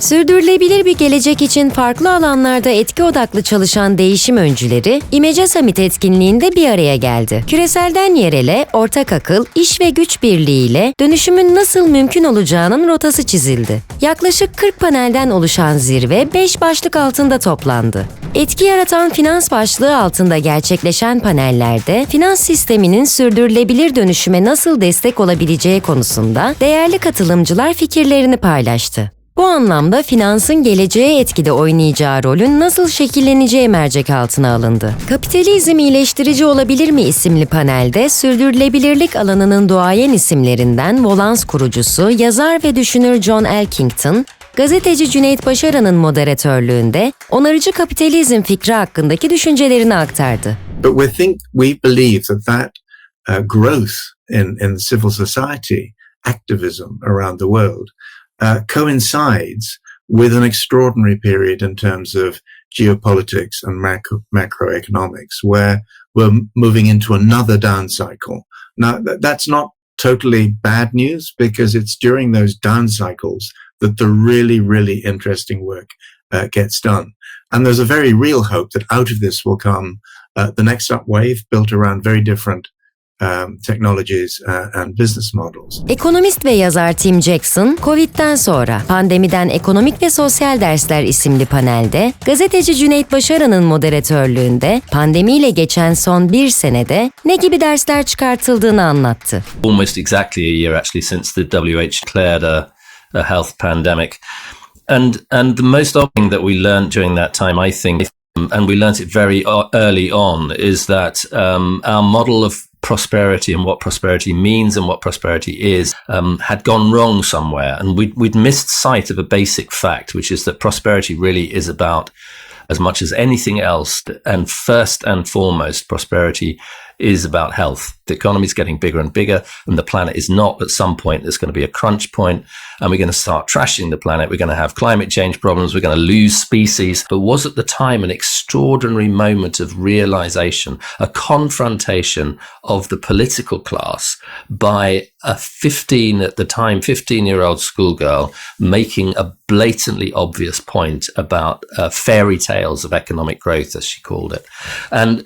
Sürdürülebilir bir gelecek için farklı alanlarda etki odaklı çalışan değişim öncüleri, İmece Summit etkinliğinde bir araya geldi. Küreselden yerele, ortak akıl, iş ve güç birliğiyle dönüşümün nasıl mümkün olacağının rotası çizildi. Yaklaşık 40 panelden oluşan zirve 5 başlık altında toplandı. Etki yaratan finans başlığı altında gerçekleşen panellerde, finans sisteminin sürdürülebilir dönüşüme nasıl destek olabileceği konusunda değerli katılımcılar fikirlerini paylaştı. Bu anlamda finansın geleceğe etkide oynayacağı rolün nasıl şekilleneceği mercek altına alındı. Kapitalizm iyileştirici olabilir mi isimli panelde sürdürülebilirlik alanının duayen isimlerinden Volans kurucusu, yazar ve düşünür John Elkington, gazeteci Cüneyt Başaran'ın moderatörlüğünde onarıcı kapitalizm fikri hakkındaki düşüncelerini aktardı. But we believe that growth in the civil society activism around the world coincides with an extraordinary period in terms of geopolitics and macroeconomics, where we're moving into another down cycle. Now, that's not totally bad news, because it's during those down cycles that the really, really interesting work gets done. And there's a very real hope that out of this will come the next up wave built around very different technologies and business models. Ekonomist ve yazar Tim Jackson, Covid'den sonra Pandemiden Ekonomik ve Sosyal Dersler isimli panelde, gazeteci Cüneyt Başaran'ın moderatörlüğünde pandemiyle geçen son bir senede ne gibi dersler çıkartıldığını anlattı. Almost exactly a year actually since the WHO declared a health pandemic. And the most obvious thing that we learned during that time, I think, and we learnt it very early on, is that our model of prosperity and what prosperity means and what prosperity is had gone wrong somewhere, and we'd missed sight of a basic fact, which is that prosperity really is about, as much as anything else, and first and foremost, prosperity is about health. The economy is getting bigger and bigger, and the planet is not. At some point, there's going to be a crunch point, and we're going to start trashing the planet. We're going to have climate change problems. We're going to lose species. But was at the time an extraordinary moment of realization, a confrontation of the political class by a 15-year-old schoolgirl making a blatantly obvious point about fairy tales of economic growth, as she called it. And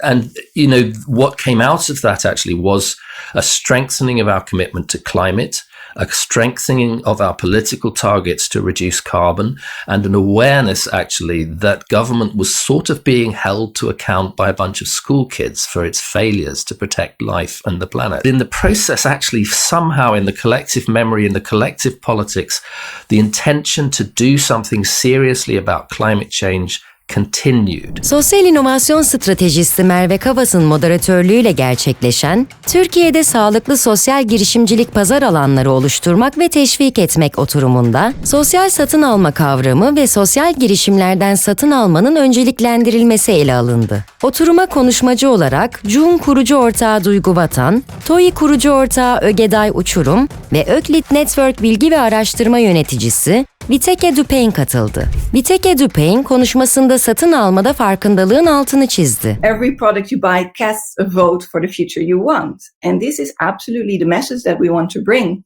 you know, what came out of that actually was a strengthening of our commitment to climate, a strengthening of our political targets to reduce carbon, and an awareness actually that government was sort of being held to account by a bunch of school kids for its failures to protect life and the planet. In the process, actually, somehow in the collective memory, in the collective politics, the intention to do something seriously about climate change continued. Sosyal inovasyon stratejisti Merve Kavas'ın moderatörlüğüyle gerçekleşen, Türkiye'de sağlıklı sosyal girişimcilik pazar alanları oluşturmak ve teşvik etmek oturumunda, sosyal satın alma kavramı ve sosyal girişimlerden satın almanın önceliklendirilmesi ele alındı. Oturuma konuşmacı olarak CUN kurucu ortağı Duygu Vatan, TOİ kurucu ortağı Ögeday Uçurum ve Öklit Network bilgi ve araştırma yöneticisi Viteke Dupain katıldı. Viteke Dupain konuşmasında satın almada farkındalığın altını çizdi. Every product you buy casts a vote for the future you want. And this is absolutely the message that we want to bring,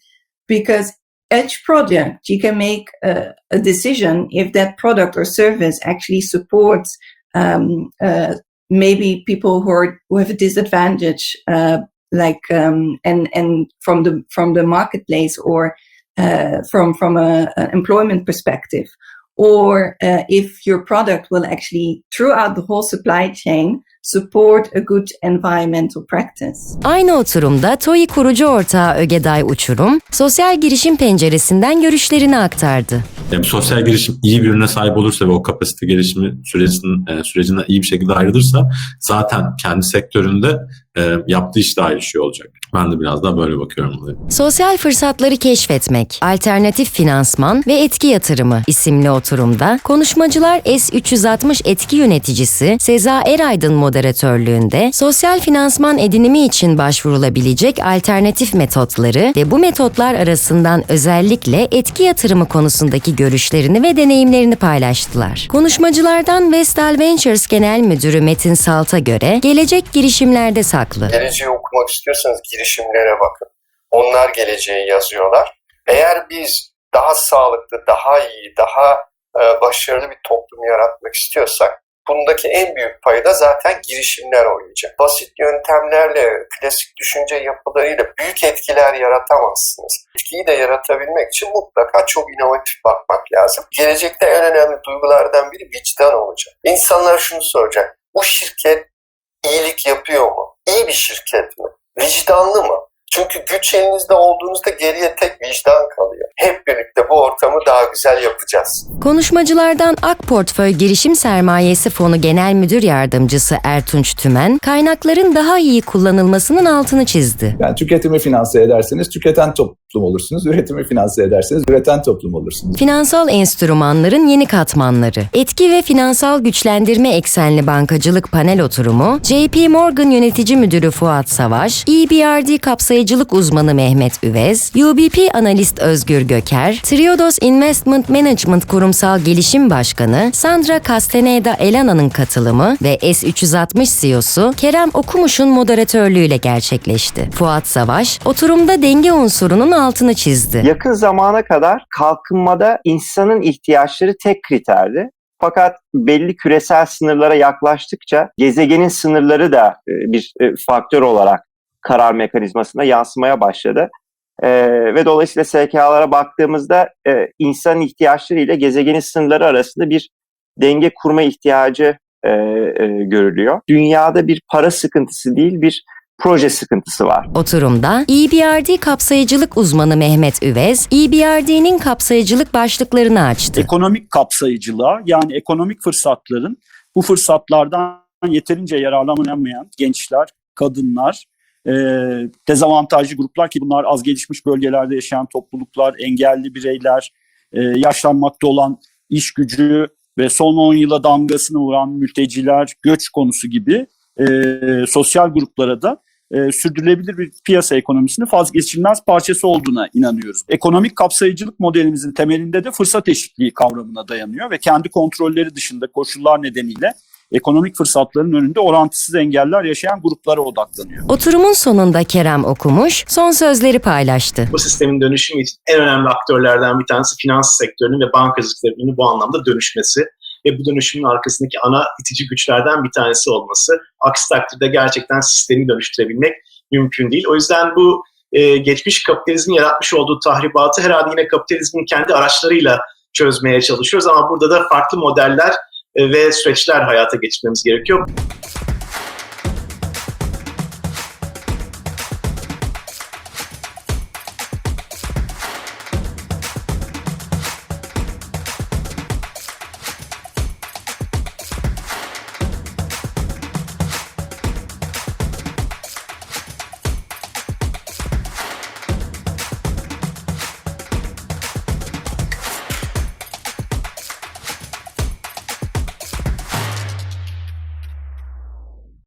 because each product you can make a decision if that product or service actually supports maybe people who have a disadvantage, and from the marketplace, or from an employment perspective, or if your product will actually, throughout the whole supply chain, support a good environmental practice. Aynı oturumda TOİ kurucu ortağı Ögeday Uçurum, sosyal girişim penceresinden görüşlerini aktardı. Sosyal girişim iyi bir ürüne sahip olursa ve o kapasite gelişimi sürecinden iyi bir şekilde ayrılırsa zaten kendi sektöründe yaptığı iş daha iyi şey olacak. Ben de biraz daha böyle bakıyorum olaya. Sosyal fırsatları keşfetmek, alternatif finansman ve etki yatırımı isimli oturumda konuşmacılar S360 etki yöneticisi Seza Eraydın moderatörlüğünde sosyal finansman edinimi için başvurulabilecek alternatif metotları ve bu metotlar arasından özellikle etki yatırımı konusundaki görüşlerini ve deneyimlerini paylaştılar. Konuşmacılardan Vestal Ventures Genel Müdürü Metin Salt'a göre gelecek girişimlerde saklı. Geleceği okumak istiyorsanız girişimlere bakın. Onlar geleceği yazıyorlar. Eğer biz daha sağlıklı, daha iyi, daha başarılı bir toplum yaratmak istiyorsak bundaki en büyük payı da zaten girişimler oynayacak. Basit yöntemlerle, klasik düşünce yapılarıyla büyük etkiler yaratamazsınız. Etkiyi de yaratabilmek için mutlaka çok inovatif bakmak lazım. Gelecekte en önemli duygulardan biri vicdan olacak. İnsanlar şunu soracak: bu şirket iyilik yapıyor mu? İyi bir şirket mi? Vicdanlı mı? Çünkü güç elinizde olduğunuzda geriye tek vicdan kalıyor. Hep birlikte bu ortamı daha güzel yapacağız. Konuşmacılardan Ak Portföy Girişim Sermayesi Fonu Genel Müdür Yardımcısı Ertunç Tümen, kaynakların daha iyi kullanılmasının altını çizdi. Yani tüketimi finanse ederseniz tüketen toplum olursunuz, üretimi finanse ederseniz üreten toplum olursunuz. Finansal enstrümanların yeni katmanları. Etki ve finansal güçlendirme eksenli bankacılık panel oturumu, JP Morgan Yönetici Müdürü Fuat Savaş, EBRD kapsayıcılık uzmanı Mehmet Üvez, UBP analist Özgür Göker, Triodos Investment Management Kurumsal Gelişim Başkanı Sandra Castaneda Elana'nın katılımı ve S360 CEO'su Kerem Okumuş'un moderatörlüğüyle gerçekleşti. Fuat Savaş, oturumda denge unsurunun altını çizdi. Yakın zamana kadar kalkınmada insanın ihtiyaçları tek kriterdi. Fakat belli küresel sınırlara yaklaştıkça gezegenin sınırları da bir faktör olarak karar mekanizmasına yansımaya başladı. Ve dolayısıyla SKA'lara baktığımızda insanın ihtiyaçları ile gezegenin sınırları arasında bir denge kurma ihtiyacı görülüyor. Dünyada bir para sıkıntısı değil, bir proje sıkıntısı var. Oturumda EBRD kapsayıcılık uzmanı Mehmet Üvez, EBRD'nin kapsayıcılık başlıklarını açtı. Ekonomik kapsayıcılığa, yani ekonomik fırsatların, bu fırsatlardan yeterince yararlanamayan gençler, kadınlar, dezavantajlı gruplar, ki bunlar az gelişmiş bölgelerde yaşayan topluluklar, engelli bireyler, yaşlanmakta olan iş gücü ve son 10 yıla damgasını vuran mülteciler, göç konusu gibi sosyal gruplara da sürdürülebilir bir piyasa ekonomisinin vazgeçilmez parçası olduğuna inanıyoruz. Ekonomik kapsayıcılık modelimizin temelinde de fırsat eşitliği kavramına dayanıyor ve kendi kontrolleri dışında koşullar nedeniyle ekonomik fırsatların önünde orantısız engeller yaşayan gruplara odaklanıyor. Oturumun sonunda Kerem Okumuş son sözleri paylaştı. Bu sistemin dönüşümü için en önemli aktörlerden bir tanesi finans sektörünün ve bankacılık sektörünün bu anlamda dönüşmesi ve bu dönüşümün arkasındaki ana itici güçlerden bir tanesi olması. Aksi takdirde gerçekten sistemi dönüştürebilmek mümkün değil. O yüzden bu geçmiş kapitalizmin yaratmış olduğu tahribatı herhalde yine kapitalizmin kendi araçlarıyla çözmeye çalışıyoruz ama burada da farklı modeller ve süreçler hayata geçirmemiz gerekiyor.